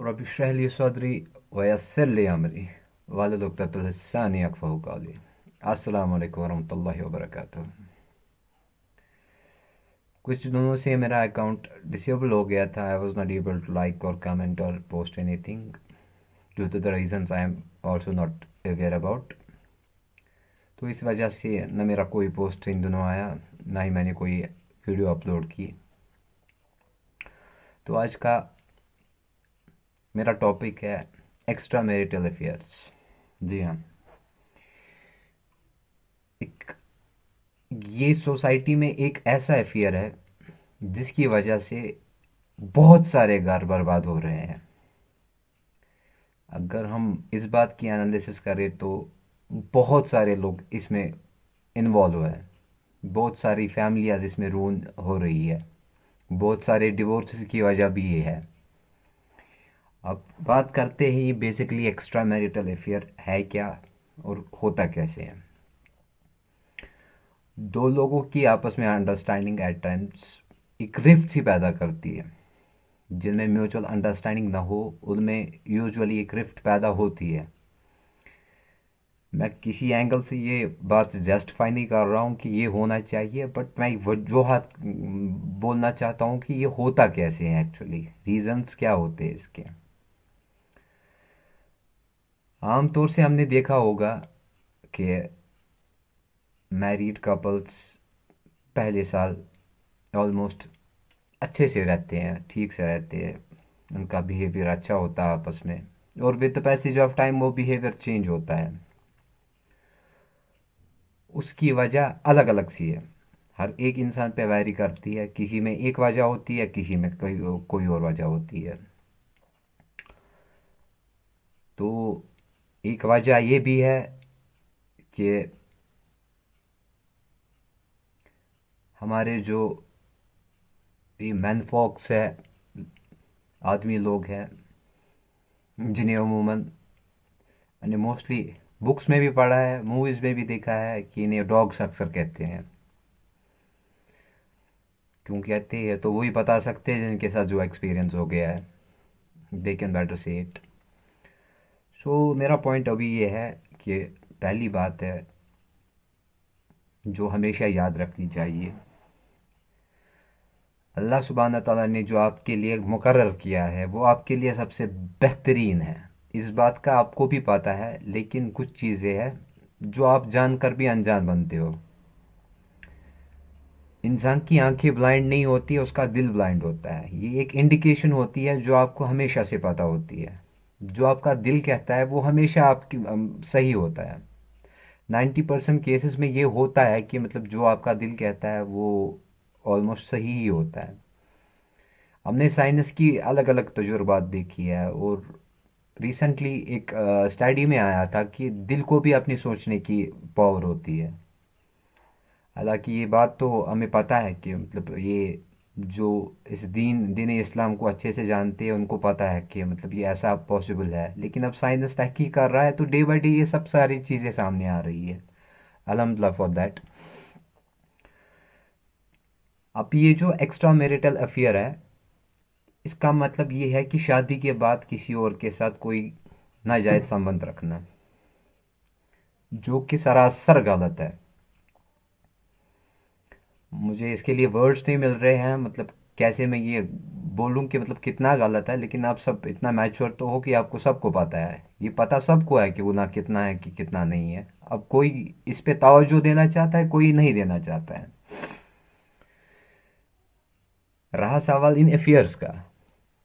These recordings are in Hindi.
रब इश्रह ली सदरी वयस्सिर ली अमरी वाहलुल उक़दतम मिन लिसानी यफ़क़हू क़ौली। अस्सलामु अलैकुम वरहमतुल्लाहि वबरकातुहू। कुछ दिनों से मेरा अकाउंट डिसेबल हो गया था। I was not able to like और कमेंट और post anything due to the reasons I am also not aware about. तो इस वजह से न मेरा कोई पोस्ट इन दिनों आया, ना ही मैंने कोई वीडियो अपलोड की। तो आज का मेरा टॉपिक है एक्स्ट्रा मैरिटल अफेयर्स। जी हाँ, एक ये सोसाइटी में एक ऐसा अफेयर है जिसकी वजह से बहुत सारे घर बर्बाद हो रहे हैं। अगर हम इस बात की एनालिसिस करें तो बहुत सारे लोग इसमें इन्वॉल्व हैं, बहुत सारी फैमिलियाँ इसमें रून हो रही है, बहुत सारे डिवोर्स की वजह भी ये है। अब बात करते हैं ये बेसिकली एक्स्ट्रा मैरिटल अफेयर है क्या और होता कैसे है। दो लोगों की आपस में अंडरस्टैंडिंग एट टाइम्स एक रिफ्ट सी पैदा करती है। जिनमें म्यूचुअल अंडरस्टैंडिंग ना हो उनमें यूजुअली एक रिफ्ट पैदा होती है। मैं किसी एंगल से ये बात जस्टिफाई नहीं कर रहा हूँ कि ये होना चाहिए, बट मैं वजूहात बोलना चाहता हूँ कि ये होता कैसे है, एक्चुअली रीजंस क्या होते हैं इसके। आमतौर से हमने देखा होगा कि मैरिड कपल्स पहले साल ऑलमोस्ट अच्छे से रहते हैं, ठीक से रहते हैं, उनका बिहेवियर अच्छा होता है आपस में, और with the passage of time वो बिहेवियर चेंज होता है। उसकी वजह अलग अलग सी है, हर एक इंसान पे वैरी करती है। किसी में एक वजह होती है, किसी में कोई और वजह होती है। तो एक वजह ये भी है कि हमारे जो ये मैन फॉक्स है, आदमी लोग हैं, जिन्हें अमूमन मैंने मोस्टली बुक्स में भी पढ़ा है, मूवीज़ में भी देखा है कि इन्हें डॉग्स अक्सर कहते हैं। क्यों कहते हैं तो वही बता सकते हैं जिनके साथ जो एक्सपीरियंस हो गया है। दे कैन बेटर से इट। सो मेरा पॉइंट अभी ये है कि पहली बात है जो हमेशा याद रखनी चाहिए, अल्लाह सुब्हाना ताला ने जो आपके लिए मुकर्रर किया है वो आपके लिए सबसे बेहतरीन है। इस बात का आपको भी पता है, लेकिन कुछ चीज़ें हैं जो आप जानकर भी अनजान बनते हो। इंसान की आंखें ब्लाइंड नहीं होती है, उसका दिल ब्लाइंड होता है। ये एक इंडिकेशन होती है जो आपको हमेशा से पता होती है। जो आपका दिल कहता है वो हमेशा आपकी सही होता है। 90% केसेस में ये होता है कि मतलब जो आपका दिल कहता है वो ऑलमोस्ट सही ही होता है। हमने साइंस की अलग अलग तजुर्बात देखी है, और रिसेंटली एक स्टडी में आया था कि दिल को भी अपनी सोचने की पावर होती है। हालांकि ये बात तो हमें पता है कि मतलब ये जो इस दीन इस्लाम को अच्छे से जानते हैं उनको पता है कि मतलब ये ऐसा पॉसिबल है, लेकिन अब साइंस तहकीक कर रहा है तो डे बाई डे ये सब सारी चीज़ें सामने आ रही है। अल्हम्दुलिल्लाह फॉर दैट। अब ये जो एक्स्ट्रा मैरिटल अफेयर है, इसका मतलब ये है कि शादी के बाद किसी और के साथ कोई नाजायज संबंध रखना, जो कि सरासर गलत है। मुझे इसके लिए वर्ड्स नहीं मिल रहे हैं, मतलब कैसे मैं ये बोलूं कि मतलब कितना गलत है। लेकिन आप सब इतना मैच्योर तो हो कि आपको सबको पता है, ये पता सबको है कि गुनाह कितना है कि कितना नहीं है। अब कोई इस पे तवज्जो देना चाहता है, कोई नहीं देना चाहता है। रहा सवाल इन अफेयर्स का,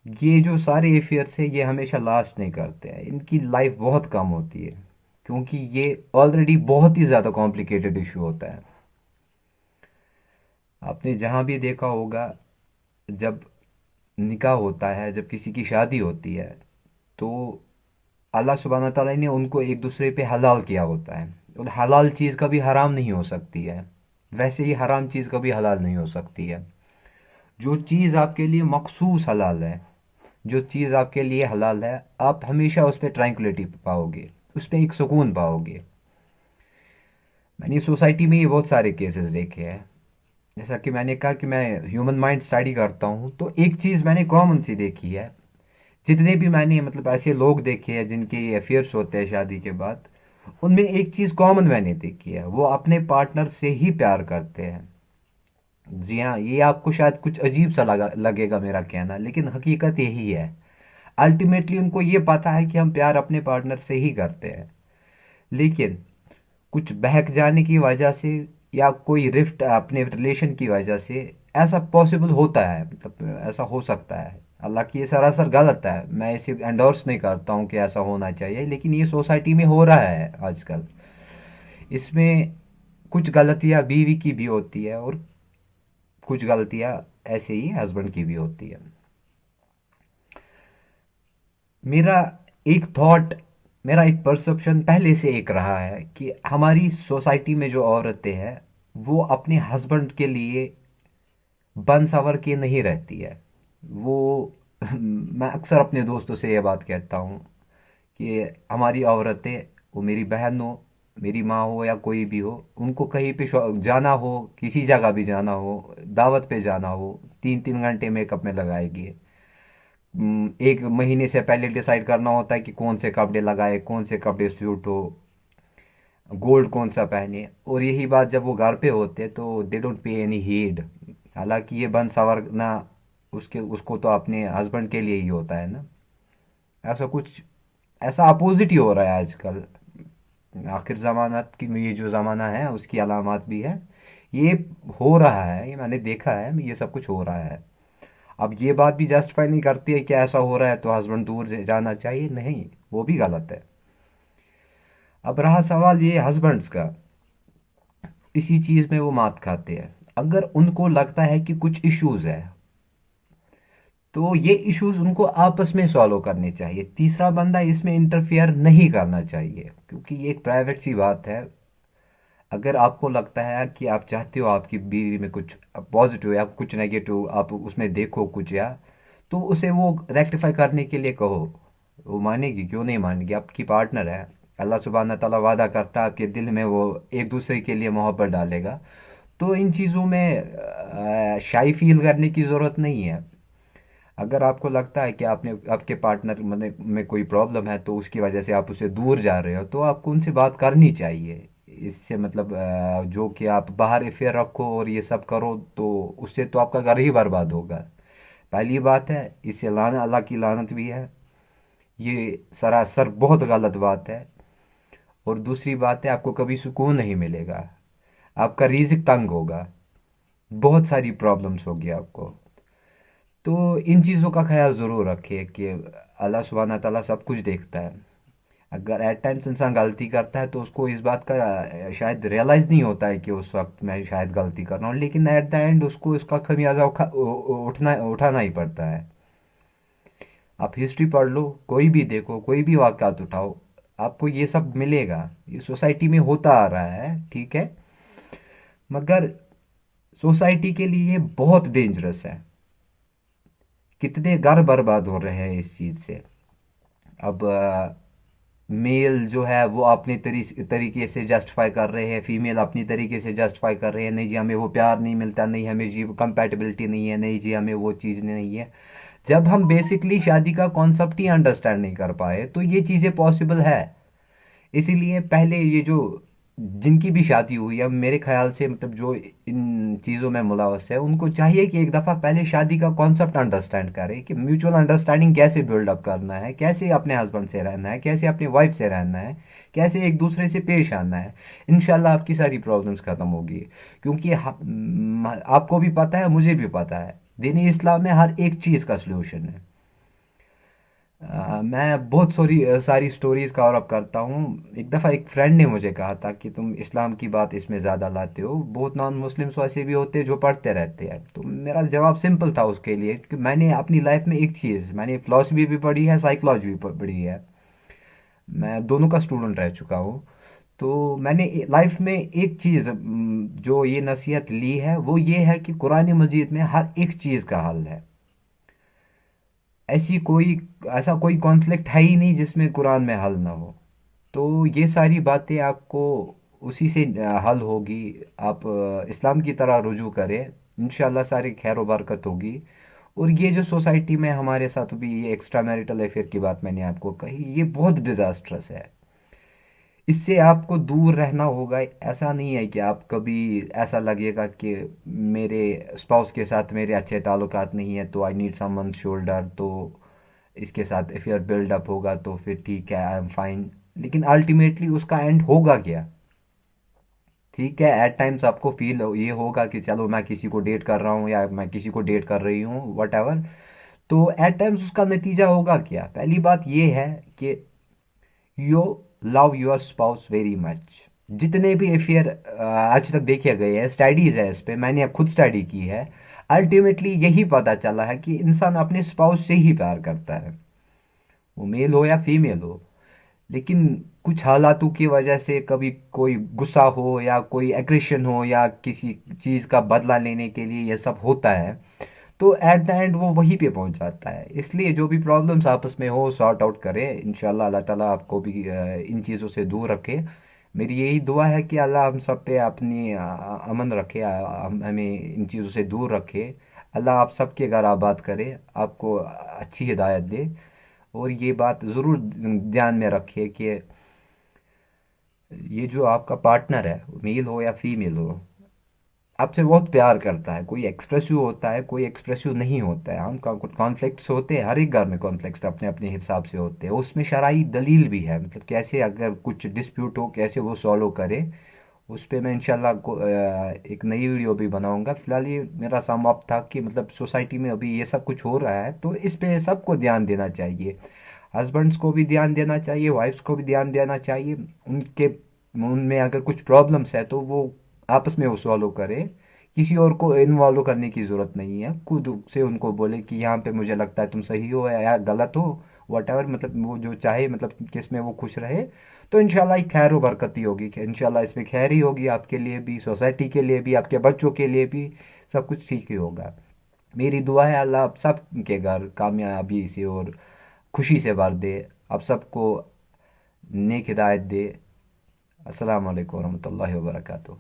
ये जो सारे अफेयर्स है ये हमेशा लास्ट नहीं करते हैं, इनकी लाइफ बहुत कम होती है, क्योंकि ये ऑलरेडी बहुत ही ज़्यादा कॉम्प्लिकेटेड इशू होता है। आपने जहाँ भी देखा होगा, जब निकाह होता है, जब किसी की शादी होती है, तो अल्लाह सुब्हाना ताला ने उनको एक दूसरे पे हलाल किया होता है। और हलाल चीज़ कभी हराम नहीं हो सकती है, वैसे ही हराम चीज़ कभी हलाल नहीं हो सकती है। जो चीज़ आपके लिए मखसूस हलाल है, जो चीज़ आपके लिए हलाल है, आप हमेशा उस पर ट्रैंक्विलिटी पाओगे, उस पर एक सुकून पाओगे। मैंने सोसाइटी में ये बहुत सारे केसेस देखे हैं। जैसा कि मैंने कहा कि मैं ह्यूमन माइंड स्टडी करता हूँ, तो एक चीज़ मैंने कॉमन सी देखी है जितने भी मैंने मतलब ऐसे लोग देखे हैं जिनके ये अफेयर्स होते हैं शादी के बाद, उनमें एक चीज कॉमन मैंने देखी है, वो अपने पार्टनर से ही प्यार करते हैं। जी हाँ, ये आपको शायद कुछ अजीब सा लगेगा मेरा कहना, लेकिन हकीकत यही है। अल्टीमेटली उनको ये पता है कि हम प्यार अपने पार्टनर से ही करते हैं, लेकिन कुछ बहक जाने की वजह से या कोई रिफ्ट अपने रिलेशन की वजह से ऐसा पॉसिबल होता है, मतलब ऐसा हो सकता है। हालांकि ये सरासर गलत है, मैं इसे एंडोर्स नहीं करता हूँ कि ऐसा होना चाहिए, लेकिन ये सोसाइटी में हो रहा है आजकल। इसमें कुछ गलतियां बीवी की भी होती है और कुछ गलतियां ऐसे ही हस्बैंड की भी होती है। मेरा एक थॉट, मेरा एक परसेप्शन पहले से एक रहा है कि हमारी सोसाइटी में जो औरतें हैं वो अपने हस्बैंड के लिए बन सवर के नहीं रहती है। वो मैं अक्सर अपने दोस्तों से ये बात कहता हूँ कि हमारी औरतें, वो मेरी बहन हो, मेरी माँ हो या कोई भी हो, उनको कहीं पे जाना हो, किसी जगह भी जाना हो, दावत पे जाना हो, 3 3 घंटे मेकअप में लगाएगी। एक महीने से पहले डिसाइड करना होता है कि कौन से कपड़े लगाए, कौन से कपड़े सूट हो, गोल्ड कौन सा पहने। और यही बात जब वो घर पे होते तो they don't pay any heed. हालांकि ये बन सवरना उसके उसको तो अपने हस्बैंड के लिए ही होता है ना। ऐसा कुछ, ऐसा अपोजिट ही हो रहा है आजकल। आखिर जमानत की ये जो ज़माना है उसकी अलामत भी है। ये हो रहा है, ये मैंने देखा है, ये सब कुछ हो रहा है। अब ये बात भी जस्टिफाई नहीं करती है कि ऐसा हो रहा है तो हस्बैंड दूर जाना चाहिए, नहीं, वो भी गलत है। अब रहा सवाल ये हस्बैंड्स का, इसी चीज़ में वो मात खाते हैं। अगर उनको लगता है कि कुछ इश्यूज है तो ये इश्यूज उनको आपस में सॉल्व करने चाहिए, तीसरा बंदा इसमें इंटरफियर नहीं करना चाहिए, क्योंकि ये एक प्राइवेट सी बात है। अगर आपको लगता है कि आप चाहते हो आपकी बीवी में कुछ पॉजिटिव या कुछ नेगेटिव आप उसमें देखो कुछ, या तो उसे वो रेक्टिफाई करने के लिए कहो। वो मानेगी, क्यों नहीं मानेगी, आपकी पार्टनर है। अल्लाह सुबहाना ताला वादा करता है आपके दिल में वो एक दूसरे के लिए मोहब्बत डालेगा। तो इन चीज़ों में शाई फील करने की ज़रूरत नहीं है। अगर आपको लगता है कि आपने आपके पार्टनर में कोई प्रॉब्लम है तो उसकी वजह से आप उससे दूर जा रहे हो, तो आपको उनसे बात करनी चाहिए। इससे मतलब जो कि आप बाहर अफेयर रखो और ये सब करो तो उससे तो आपका घर ही बर्बाद होगा। पहली बात है, इससे लाना अल्लाह की लानत भी है, ये सरासर बहुत गलत बात है। और दूसरी बात है, आपको कभी सुकून नहीं मिलेगा, आपका रिज़्क तंग होगा, बहुत सारी प्रॉब्लम्स होगी आपको। तो इन चीज़ों का ख्याल ज़रूर रखिए कि अल्लाह सुब्हाना ताला सब कुछ देखता है। अगर एट टाइम्स इंसान गलती करता है तो उसको इस बात का शायद रियलाइज़ नहीं होता है कि उस वक्त मैं शायद गलती कर रहा हूँ, लेकिन एट द एंड उसको इसका खमियाजा उठाना ही पड़ता है। आप हिस्ट्री पढ़ लो, कोई भी देखो, कोई भी वाक़यात उठाओ, आपको ये सब मिलेगा। ये सोसाइटी में होता आ रहा है, ठीक है, मगर सोसाइटी के लिए ये बहुत डेंजरस है। कितने घर बर्बाद हो रहे हैं इस चीज़ से। अब मेल जो है वो अपने तरीके से जस्टिफाई कर रहे हैं, फीमेल अपनी तरीके से जस्टिफाई कर रहे हैं, नहीं जी हमें वो प्यार नहीं मिलता, नहीं हमें जी कंपैटिबिलिटी नहीं है, नहीं जी हमें वो चीज़ नहीं है। जब हम बेसिकली शादी का कॉन्सेप्ट ही अंडरस्टैंड नहीं कर पाए तो ये चीज़ें पॉसिबल है। इसीलिए पहले ये जो जिनकी भी शादी हुई है, मेरे ख्याल से मतलब जो इन चीज़ों में मुलवस है, उनको चाहिए कि एक दफ़ा पहले शादी का कॉन्सेप्ट अंडरस्टैंड करें कि म्यूचुअल अंडरस्टैंडिंग कैसे बिल्डअप करना है, कैसे अपने हस्बैंड से रहना है, कैसे अपनी वाइफ से रहना है, कैसे एक दूसरे से पेश आना है। इंशाल्लाह आपकी सारी प्रॉब्लम्स ख़त्म होगी। क्योंकि आपको भी पता है, मुझे भी पता है, दीन इस्लाम में हर एक चीज़ का सलूशन है। मैं बहुत सारी स्टोरीज कवर अप करता हूँ। एक दफ़ा एक फ्रेंड ने मुझे कहा था कि तुम इस्लाम की बात इसमें ज़्यादा लाते हो, बहुत नॉन मुस्लिम्स ऐसे भी होते हैं जो पढ़ते रहते हैं। तो मेरा जवाब सिंपल था उसके लिए कि मैंने अपनी लाइफ में एक चीज़, मैंने फ़िलासफ़ी भी पढ़ी है, साइकोलॉजी भी पढ़ी है, मैं दोनों का स्टूडेंट रह चुका हूँ। तो मैंने लाइफ में एक चीज़ जो ये नसीहत ली है वो ये है कि कुरान मजीद में हर एक चीज़ का हल है। ऐसी कोई ऐसा कोई कॉन्फ्लिक्ट है ही नहीं जिसमें कुरान में हल ना हो। तो ये सारी बातें आपको उसी से हल होगी। आप इस्लाम की तरह रुजू करें, इंशाल्लाह सारी खैर व बरकत होगी। और ये जो सोसाइटी में हमारे साथ भी ये एक्स्ट्रा मैरिटल अफेयर की बात मैंने आपको कही, ये बहुत डिजास्ट्रस है। इससे आपको दूर रहना होगा। ऐसा नहीं है कि आप कभी ऐसा लगेगा कि मेरे स्पाउस के साथ मेरे अच्छे ताल्लुकात नहीं है तो आई नीड समवन शोल्डर, तो इसके साथ अफेयर बिल्डअप होगा तो फिर ठीक है, आई एम फाइन। लेकिन अल्टीमेटली उसका एंड होगा क्या? ठीक है, एट टाइम्स आपको फील ये होगा कि चलो मैं किसी को डेट कर रहा हूँ या मैं किसी को डेट कर रही हूँ, वट एवर। तो एट टाइम्स उसका नतीजा होगा क्या? पहली बात ये है कि you love your spouse very much. जितने भी अफेयर आज तक देखे गए हैं, स्टडीज है इस पे, मैंने खुद स्टडी की है, अल्टीमेटली यही पता चला है कि इंसान अपने स्पाउस से ही प्यार करता है, वो मेल हो या फीमेल हो। लेकिन कुछ हालातों की वजह से कभी कोई गुस्सा हो या कोई एग्रेशन हो या किसी चीज़ का बदला लेने के लिए ये सब होता है, तो एट द एंड वो वहीं पे पहुंच जाता है। इसलिए जो भी प्रॉब्लम्स आपस में हो सॉर्ट आउट करें, इंशाल्लाह अल्लाह ताला आपको भी इन चीज़ों से दूर रखे। मेरी यही दुआ है कि अल्लाह हम सब पे अपनी अमन रखे, हमें इन चीज़ों से दूर रखे। अल्लाह आप सबके घर आबाद करे, आपको अच्छी हिदायत दे। और ये बात ज़रूर ध्यान में रखिए कि ये जो आपका पार्टनर है, मेल हो या फीमेल हो, आपसे बहुत प्यार करता है। कोई एक्सप्रेसिव होता है, कोई एक्सप्रेसिव नहीं होता है। हम कुछ कॉन्फ्लिक्ट्स होते हैं, हर एक घर में कॉन्फ्लिक्ट्स अपने अपने हिसाब से होते हैं। उसमें शरई दलील भी है, मतलब कैसे अगर कुछ डिस्प्यूट हो कैसे वो सॉल्व करे। उस पे मैं इंशाल्लाह एक नई वीडियो भी बनाऊंगा। फिलहाल ये मेरा सम अप था कि मतलब सोसाइटी में अभी ये सब कुछ हो रहा है तो इस पे सबको ध्यान देना चाहिए। हस्बैंड्स को भी ध्यान देना चाहिए, वाइफ्स को भी ध्यान देना चाहिए। उनके उनमें अगर कुछ प्रॉब्लम्स है तो वो आपस में वो सॉल्व करे, किसी और को इन्वॉल्व करने की ज़रूरत नहीं है। खुद से उनको बोले कि यहाँ पे मुझे लगता है तुम सही हो या गलत हो, वट एवर, मतलब वो जो चाहे, मतलब किस में वो खुश रहे। तो इंशाल्लाह एक खैर व बरकत ही होगी, कि इंशाल्लाह इसमें खैर ही होगी, आपके लिए भी, सोसाइटी के लिए भी, आपके बच्चों के लिए भी, सब कुछ ठीक ही होगा। मेरी दुआ है अल्लाह आप सब के घर कामयाबी से और खुशी से भर दे, आप सबको नेक हिदायत दे। अस्सलाम वालेकुम वरहमतुल्लाहि वबरकातुहू।